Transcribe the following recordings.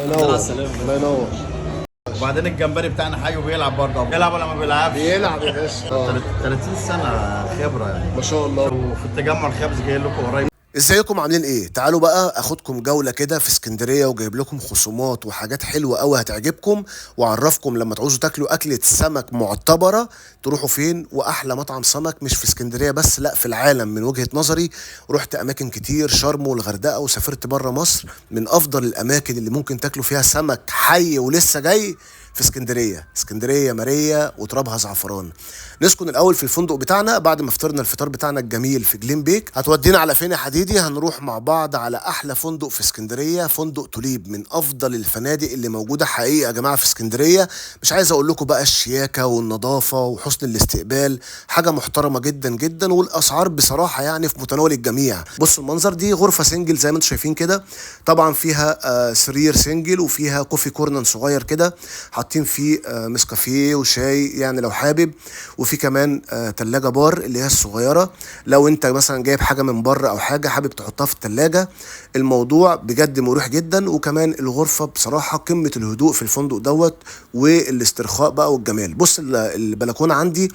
ينور. الله ينور. وبعدين الجمبري بتاعنا حي وبيلعب برضه، بيلعب ولا ما بيلعبش؟ بيلعب يا باشا. 30 سنة خبرة يعني ما شاء الله. وفي التجمع الخامس جاي لكم قريب. ازيكم عاملين ايه؟ تعالوا بقى اخدكم جولة كده في اسكندرية وجايب لكم خصومات وحاجات حلوة قوي هتعجبكم، واعرفكم لما تعوزوا تاكلوا اكلة سمك معتبرة تروحوا فين، واحلى مطعم سمك مش في اسكندرية بس، لا في العالم من وجهة نظري. رحت اماكن كتير، شرم والغردقة، وسافرت بره مصر. من افضل الاماكن اللي ممكن تاكلوا فيها سمك حي ولسه جاي في اسكندريه. اسكندريه ماريه وترابها زعفران. نسكن الاول في الفندق بتاعنا بعد ما فطرنا الفطار بتاعنا الجميل في جليم بيك. هتودينا على فين يا حديدي؟ هنروح مع بعض على احلى فندق في اسكندريه، فندق توليب، من افضل الفنادق اللي موجوده حقيقي يا جماعه في اسكندريه. مش عايز اقول لكم بقى الشياكه والنظافه وحسن الاستقبال، حاجه محترمه جدا جدا، والاسعار بصراحه يعني في متناول الجميع. بصوا المنظر، دي غرفه سنجل زي ما انتم شايفين كده، طبعا فيها سرير سنجل وفيها كوفي كورنر صغير كده، حاطين فيه نسكافيه وشاي يعني لو حابب، وفي كمان تلاجة بار اللي هي الصغيرة لو انت مثلا جايب حاجة من بره او حاجة حابب تحطها في التلاجة. الموضوع بجد مريح جدا، وكمان الغرفة بصراحة قمة الهدوء في الفندق دوت والاسترخاء بقى والجمال. بص البلكونة عندي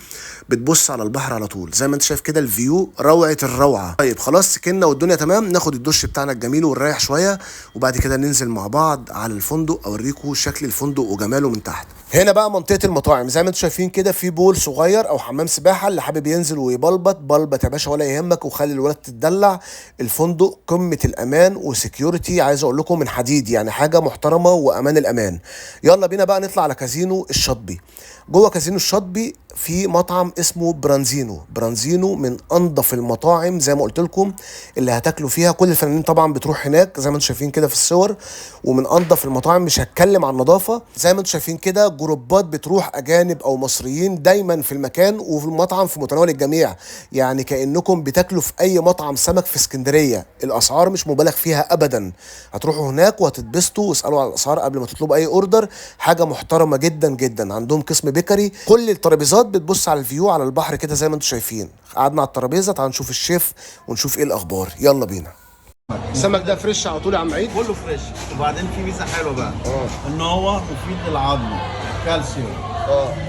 بتبص على البحر على طول زي ما انت شايف كده، الفيو روعة الروعة. طيب خلاص سكننا والدنيا تمام، ناخد الدش بتاعنا الجميل ونريح شوية، وبعد كده ننزل مع بعض على الفندق اوريكم شكل الفندق وجماله من تحت. هنا بقى منطقة المطاعم زي ما انتم شايفين كده، في بول صغير او حمام سباحة، اللي حابب ينزل ويبلبط بلبط يا باشا ولا يهمك، وخلي الولاد تتدلع. الفندق قمة الامان وسكيورتي، عايز اقول لكم من حديد، يعني حاجة محترمة وامان الامان. يلا بينا بقى نطلع على كازينو الشاطبي. جوه كازينو الشاطبي في مطعم اسمه برانزينو. برانزينو من انضف المطاعم زي ما قلت لكم اللي هتاكلوا فيها، كل الفنانين طبعا بتروح هناك زي ما انتم شايفين كده في الصور، ومن انضف المطاعم. مش هتكلم عن النظافه، زي ما انتم شايفين كده جروبات بتروح اجانب او مصريين دايما في المكان، وفي المطعم في متناول الجميع، يعني كانكم بتاكلوا في اي مطعم سمك في اسكندريه. الاسعار مش مبالغ فيها ابدا، هتروحوا هناك وهتتبسطوا، واسالوا على الاسعار قبل ما تطلبوا اي اوردر. حاجه محترمه جدا جدا. عندهم قسم بيكري، كل الترابيزات بتبص على الفيو على البحر كده زي ما انتم شايفين. قعدنا على الترابيزه، تعالوا نشوف الشيف ونشوف ايه الاخبار. يلا بينا. السمك ده فريش على طول يا عم عيد؟ كله فريش. وبعدين في ميزة حلوة بقى ان هو مفيد للعظم، كالسيوم.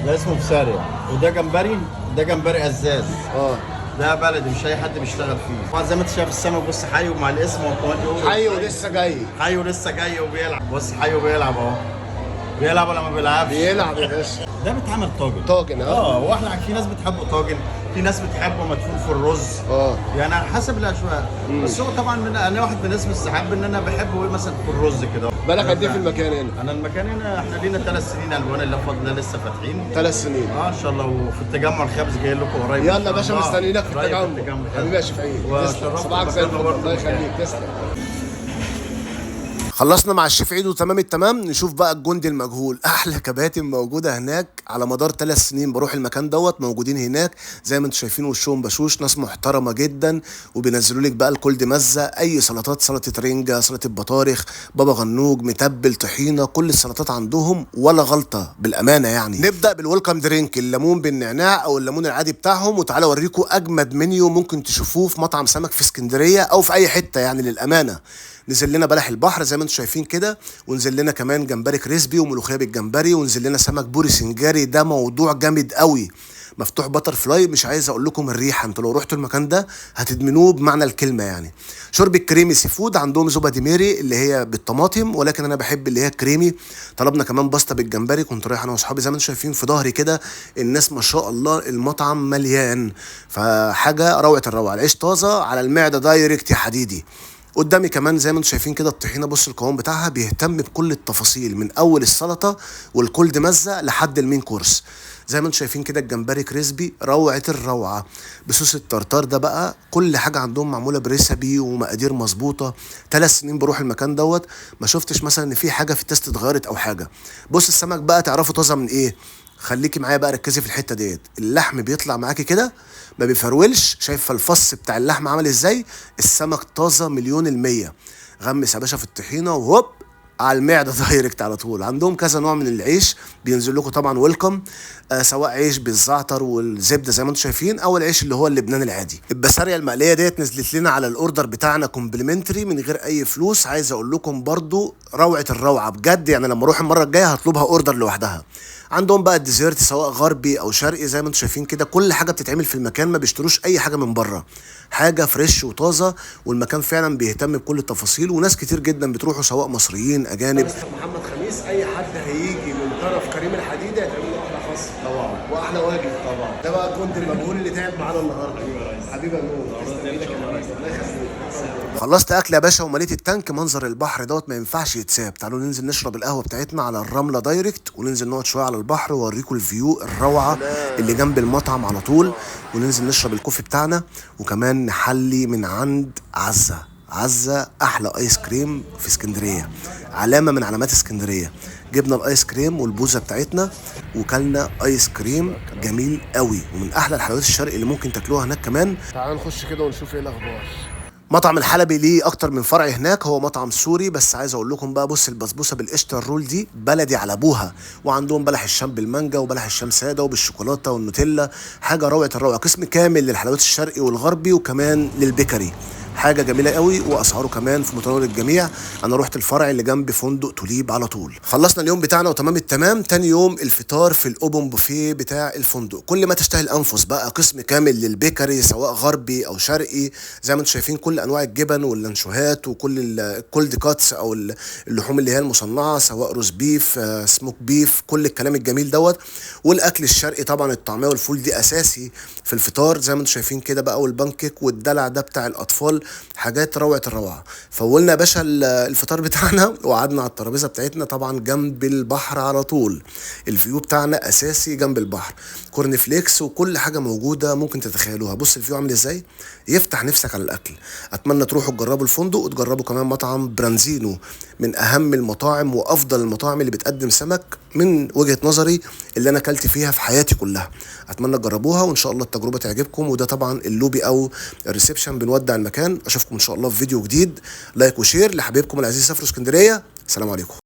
ده اسمه بسارية، وده جمبري، ده جمبري ازاز. ده بلدي مش اي حد بيشتغل فيه. طبعا زي ما انت شايف السمك، بص حي ومع الاسم وكمان حي ولسه جاي. حي ولسه جاي وبيلعب. بص حي وبيلعب اهو. بيلعب ولا ما بيلعبش؟ بيلعب يا باشا. ده بيتعمل طاجن. طاجن واحنا في ناس بتحبه طاجن، في ناس بتحبه مدفون في الرز. يعني على حسب الاذواق. بس هو طبعا انا واحد من الناس مستحب ان انا بحبه مثلا في الرز كده. بالك قد ايه في المكان هنا؟ انا المكان هنا احنا لينا 3 سنين الوان اللي بفضل الله لسه فاتحين. 3 سنين ان شاء الله. وفي التجمع الخامس جاي لكم قريب. يلا يا باشا مستنيينك في التجمع. حبيبي يا شيف عيد، صباحك زي الفل. الله يخليك، تسلم. خلصنا مع الشيف عيد وتمام التمام. نشوف بقى الجندي المجهول. احلى كباتن موجوده هناك على مدار 3 سنين بروح المكان دوت، موجودين هناك زي ما انتم شايفين، وشهم بشوش، ناس محترمه جدا، وبينزلوا لك بقى الكل مزه، اي سلطات، سلطه رنجه، سلطه بطارخ، بابا غنوج، متبل، طحينه، كل السلطات عندهم ولا غلطه بالامانه يعني. نبدا بالويلكم درينك، الليمون بالنعناع او الليمون العادي بتاعهم، وتعالى اوريكم اجمد منيو ممكن تشوفوه في مطعم سمك في اسكندريه او في اي حته يعني للامانه. نزل لنا بلح البحر زي ما انتم شايفين كده، ونزل لنا كمان جمبري كريسبي وملوخيه بالجمبري، ونزل لنا سمك بوري سنجاري، ده موضوع جامد قوي، مفتوح باتر فلاي. مش عايز اقول لكم الريحه، انتوا لو رحتوا المكان ده هتدمنوه بمعنى الكلمه يعني. شرب الكريمي سي فود، عندهم زبادي ميري اللي هي بالطماطم، ولكن انا بحب اللي هي الكريمي. طلبنا كمان باستا بالجمبري. كنت رايح انا واصحابي زي ما انتم شايفين في ظهري كده، الناس ما شاء الله المطعم مليان، فحاجه روعه الروعه. العيش طازه على المعده دايركت يا حديدي. قدامي كمان زي ما انتم شايفين كده الطحينه، بص القوام بتاعها بيهتم بكل التفاصيل، من اول السلطه والكولد مزه لحد المين كورس. زي ما انتم شايفين كده الجمبري كريسبي روعه الروعه بصوص الترتار ده بقى. كل حاجه عندهم معموله بريسبي ومقادير مظبوطه. 3 سنين بروح المكان دوت، ما شفتش مثلا ان في حاجه في التست اتغيرت او حاجه. بص السمك بقى تعرفوا طازه من ايه؟ خليكي معايا بقى، ركزي في الحته ديت. اللحم بيطلع معاكي كده ما بيفرولش، شايفه الفص بتاع اللحم عامل ازاي؟ السمك طازه مليون المية. غمس يا باشا في الطحينه وهوب على المعده دايركت على طول. عندهم كذا نوع من العيش بينزل لكم طبعا ويلكم، سواء عيش بالزعتر والزبده زي ما انتم شايفين، او العيش اللي هو اللبناني العادي. البسارية المقليه ديت نزلت لنا على الاوردر بتاعنا كومبلمنتري من غير اي فلوس. عايز اقول لكم برضو روعه الروعه بجد، يعني لما اروح المره الجايه هطلبها اوردر لوحدها. عندهم بقى الديزيرت سواء غربي او شرقي زي ما انتم شايفين كده، كل حاجه بتتعمل في المكان، ما بيشتروش اي حاجه من بره، حاجه فريش وطازه، والمكان فعلا بيهتم بكل التفاصيل، وناس كتير جدا بتروحوا سواء مصريين اجانب. محمد خميس اي حد هيجي من طرف كريم الحديدة هتعمل له احلى خاص طبعا، واحلى واجب طبعا. ده بقى كنت المجهول اللي تعب معانا النهارده. حبيبي يا نور، تسلم ايدك يا ريس، الله يخليك. خلصت اكل يا باشا ومليت التانك. منظر البحر دوت ما ينفعش يتساب. تعالوا ننزل نشرب القهوه بتاعتنا على الرمله دايركت، وننزل نقعد شويه على البحر واوريكم الفيو الروعه اللي جنب المطعم على طول، وننزل نشرب الكوفي بتاعنا، وكمان نحلي من عند عزة احلى ايس كريم في اسكندريه، علامه من علامات اسكندريه. جبنا الايس كريم والبوزه بتاعتنا وكلنا ايس كريم جميل قوي، ومن احلى الحلويات الشرقي اللي ممكن تاكلوها هناك كمان. تعال نخش كده ونشوف ايه الاخبار. مطعم الحلبي ليه اكتر من فرع هناك، هو مطعم سوري، بس عايز اقول لكم بقى بص البسبوسه بالقشطه الرول دي بلدي على ابوها، وعندهم بلح الشام بالمانجا وبلح الشام ساده وبالشوكولاته والنوتيلا، حاجه روعه الروعه. قسم كامل للحلويات الشرقي والغربي وكمان للبيكري، حاجه جميله قوي، واسعاره كمان في متناول الجميع. انا رحت الفرع اللي جنب فندق توليب على طول. خلصنا اليوم بتاعنا وتمام التمام. تاني يوم الفطار في الاوبن بوفيه بتاع الفندق، كل ما تشتهي الانفس بقى، قسم كامل للبيكري سواء غربي او شرقي، زي ما انتم شايفين كل انواع الجبن واللانشوهات وكل الكولد كاتس او اللحوم اللي هي المصنعه، سواء روز بيف، سموك بيف، كل الكلام الجميل دوت. والاكل الشرقي طبعا الطعميه والفول دي اساسي في الفطار زي ما انتم شايفين كده بقى، والبانكيك والدلع ده بتاع الاطفال، حاجات روعه الروعه. فولنا يا باشا الفطار بتاعنا وقعدنا على الترابيزه بتاعتنا طبعا جنب البحر على طول. الفيو بتاعنا اساسي جنب البحر، كورن فليكس وكل حاجه موجوده ممكن تتخيلوها. بص الفيو عامل ازاي، يفتح نفسك على الاكل. اتمنى تروحوا تجربوا الفندق وتجربوا كمان مطعم برانزينو، من اهم المطاعم وافضل المطاعم اللي بتقدم سمك من وجهه نظري اللي انا اكلت فيها في حياتي كلها. اتمنى تجربوها وان شاء الله التجربه تعجبكم. وده طبعا اللوبي او الريسبشن، بنودع المكان. اشوفكم ان شاء الله في فيديو جديد. لايك وشير لحبيبكم العزيز سافروا اسكندريه. السلام عليكم.